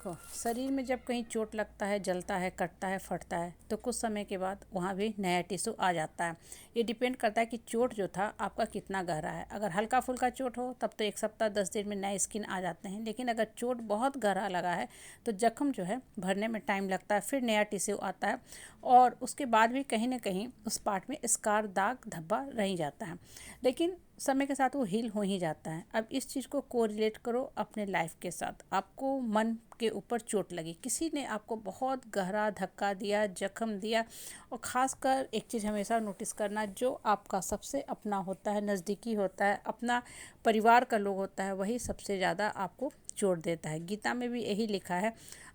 देखो, शरीर में जब कहीं चोट लगता है, जलता है, कटता है, फटता है तो कुछ समय के बाद वहाँ भी नया टिश्यू आ जाता है। ये डिपेंड करता है कि चोट जो था आपका कितना गहरा है। अगर हल्का फुल्का चोट हो तब तो 1 सप्ताह 10 दिन में नए स्किन आ जाते हैं, लेकिन अगर चोट बहुत गहरा लगा है तो जख्म जो है भरने में टाइम लगता है, फिर नया टिश्यू आता है और उसके बाद भी कहीं ना कहीं उस पार्ट में स्कार, दाग, धब्बा रह ही जाता है, लेकिन समय के साथ वो हील हो ही जाता है। अब इस चीज़ को कोरिलेट करो अपने लाइफ के साथ। आपको मन के ऊपर चोट लगी, किसी ने आपको बहुत गहरा धक्का दिया, जख्म दिया, और ख़ासकर एक चीज़ हमेशा नोटिस करना, जो आपका सबसे अपना होता है, नज़दीकी होता है, अपना परिवार का लोग होता है, वही सबसे ज़्यादा आपको चोट देता है। गीता में भी यही लिखा है,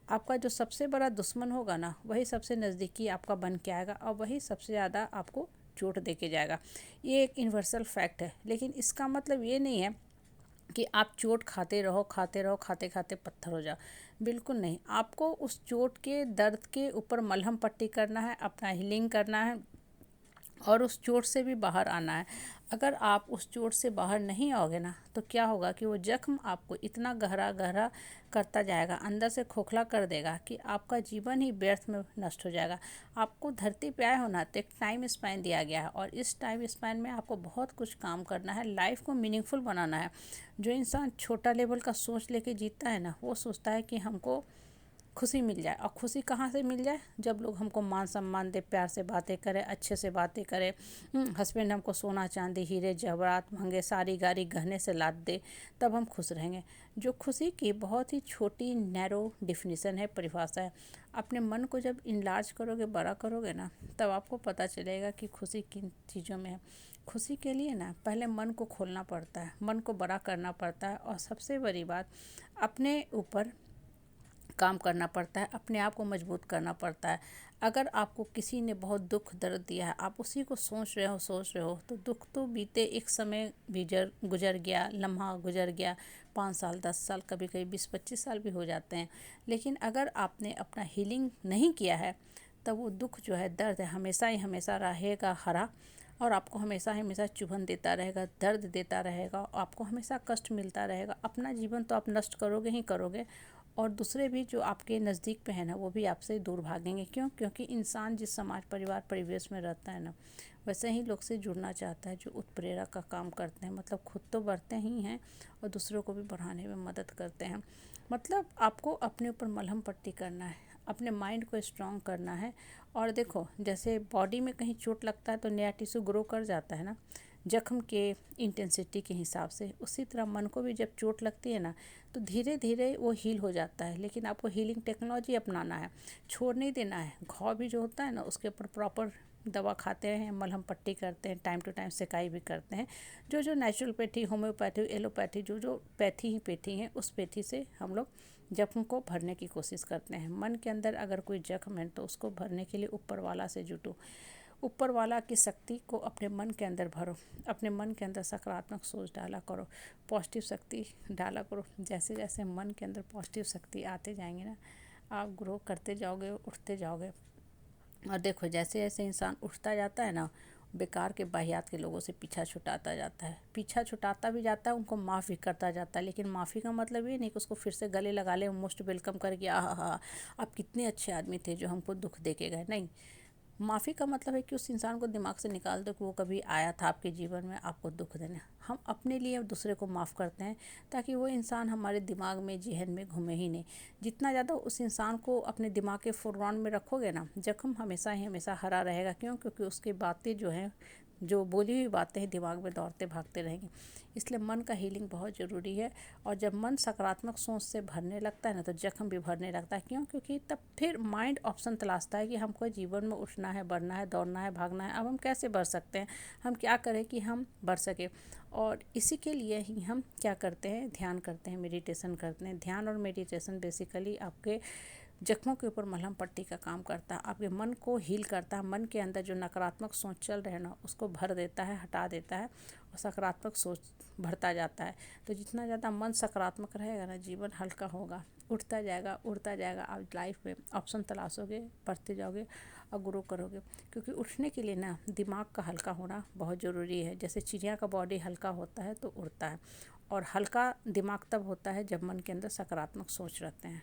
आपका जो सबसे बड़ा दुश्मन होगा ना, वही सबसे नज़दीकी आपका बन के आएगा और वही सबसे ज़्यादा आपको चोट दे के जाएगा। ये एक यूनिवर्सल फैक्ट है, लेकिन इसका मतलब ये नहीं है कि आप चोट खाते रहो, खाते रहो, खाते खाते पत्थर हो जाओ। बिल्कुल नहीं, आपको उस चोट के दर्द के ऊपर मलहम पट्टी करना है, अपना हीलिंग करना है और उस चोट से भी बाहर आना है। अगर आप उस चोट से बाहर नहीं आओगे ना, तो क्या होगा कि वो जख्म आपको इतना गहरा गहरा करता जाएगा, अंदर से खोखला कर देगा कि आपका जीवन ही व्यर्थ में नष्ट हो जाएगा। आपको धरती पे आए हो ना, तो एक टाइम स्पैन दिया गया है और इस टाइम स्पैन में आपको बहुत कुछ काम करना है, लाइफ को मीनिंगफुल बनाना है। जो इंसान छोटा लेवल का सोच लेके जीता है ना, वो सोचता है कि हमको खुशी मिल जाए। और खुशी कहाँ से मिल जाए? जब लोग हमको मान सम्मान दे, प्यार से बातें करें, अच्छे से बातें करें, हस्बैंड हमको सोना चांदी, हीरे जवाहरात, महंगे साड़ी गाड़ी गहने से लाद दे, तब हम खुश रहेंगे। जो खुशी की बहुत ही छोटी नैरो डिफिनीसन है, परिभाषा है। अपने मन को जब इनलार्ज करोगे, बड़ा करोगे ना, तब आपको पता चलेगा कि खुशी किन चीज़ों में है। खुशी के लिए ना पहले मन को खोलना पड़ता है, मन को बड़ा करना पड़ता है, और सबसे बड़ी बात, अपने ऊपर काम करना पड़ता है, अपने आप को मजबूत करना पड़ता है। अगर आपको किसी ने बहुत दुख दर्द दिया है, आप उसी को सोच रहे हो, तो दुख तो बीते एक समय गुजर गया, लम्हा गुजर गया, 5 साल, 10 साल, कभी कभी 20-25 साल भी हो जाते हैं। लेकिन अगर आपने अपना हीलिंग नहीं किया है, तब वो दुख जो है, दर्द है, हमेशा ही हमेशा रहेगा हरा, और आपको हमेशा हमेशा चुभन देता रहेगा, दर्द देता रहेगा, आपको हमेशा कष्ट मिलता रहेगा। अपना जीवन तो आप नष्ट करोगे ही करोगे, और दूसरे भी जो आपके नज़दीक पे है ना, वो भी आपसे दूर भागेंगे। क्यों? क्योंकि इंसान जिस समाज परिवार परिवेश में रहता है ना, वैसे ही लोग से जुड़ना चाहता है जो उत्प्रेरक का काम करते हैं। मतलब खुद तो बढ़ते ही हैं और दूसरों को भी बढ़ाने में मदद करते हैं। मतलब आपको अपने ऊपर मलहम पट्टी करना है, अपने माइंड को स्ट्रॉन्ग करना है। और देखो, जैसे बॉडी में कहीं चोट लगता है तो नया टिश्यू ग्रो कर जाता है ना, जख्म के इंटेंसिटी के हिसाब से, उसी तरह मन को भी जब चोट लगती है ना, तो धीरे धीरे वो हील हो जाता है। लेकिन आपको हीलिंग टेक्नोलॉजी अपनाना है, छोड़ नहीं देना है। घाव भी जो होता है ना, उसके ऊपर प्रॉपर दवा खाते हैं, मलहम पट्टी करते हैं, टाइम टू टाइम सिकाई भी करते हैं। जो जो नेचुरोपैथी, होम्योपैथी, एलोपैथी, जो जो पैथी ही पैथी हैं, उस पैथी से हम लोग जख्म को भरने की कोशिश करते हैं। मन के अंदर अगर कोई जख्म है तो उसको भरने के लिए ऊपर वाला से जुटो, ऊपर वाला की शक्ति को अपने मन के अंदर भरो, अपने मन के अंदर सकारात्मक सोच डाला करो, पॉजिटिव शक्ति डाला करो। जैसे जैसे मन के अंदर पॉजिटिव शक्ति आते जाएंगे ना, आप ग्रो करते जाओगे, उठते जाओगे। और देखो, जैसे जैसे इंसान उठता जाता है ना, बेकार के बाहियात के लोगों से पीछा छुटाता जाता है, पीछा छुटाता भी जाता है, उनको माफ़ भी करता जाता है। लेकिन माफ़ी का मतलब ये नहीं कि उसको फिर से गले लगा ले, मोस्ट वेलकम करके, आहा हा, आप कितने अच्छे आदमी थे जो हमको दुख दे के गए। नहीं, माफ़ी का मतलब है कि उस इंसान को दिमाग से निकाल दो कि वो कभी आया था आपके जीवन में आपको दुख देने। हम अपने लिए दूसरे को माफ़ करते हैं ताकि वो इंसान हमारे दिमाग में, जहन में घूमे ही नहीं। जितना ज़्यादा उस इंसान को अपने दिमाग के फोरग्राउंड में रखोगे ना, जख्म हमेशा ही हमेशा हरा रहेगा। क्यों? क्योंकि उसकी बातें जो हैं, जो बोली हुई बातें हैं, दिमाग में दौड़ते भागते रहेंगी। इसलिए मन का हीलिंग बहुत ज़रूरी है। और जब मन सकारात्मक सोच से भरने लगता है ना, तो जख्म भी भरने लगता है। क्यों? क्योंकि तब फिर माइंड ऑप्शन तलाशता है कि हमको जीवन में उठना है, बढ़ना है, दौड़ना है, भागना है। अब हम कैसे बढ़ सकते हैं, हम क्या करें कि हम बढ़ सके। और इसी के लिए ही हम क्या करते हैं, ध्यान करते हैं, मेडिटेशन करते हैं। ध्यान और मेडिटेशन बेसिकली आपके जख्मों के ऊपर मलहम पट्टी का काम करता है, आपके मन को हील करता है। मन के अंदर जो नकारात्मक सोच चल रहे हैं ना, उसको भर देता है, हटा देता है, और सकारात्मक सोच भरता जाता है। तो जितना ज़्यादा मन सकारात्मक रहेगा ना, जीवन हल्का होगा, उठता जाएगा, उड़ता जाएगा। आप लाइफ में ऑप्शन तलाशोगे, बढ़ते जाओगे और ग्रो करोगे। क्योंकि उठने के लिए ना दिमाग का हल्का होना बहुत ज़रूरी है। जैसे चिड़िया का बॉडी हल्का होता है तो उड़ता है, और हल्का दिमाग तब होता है जब मन के अंदर सकारात्मक सोच रहते हैं।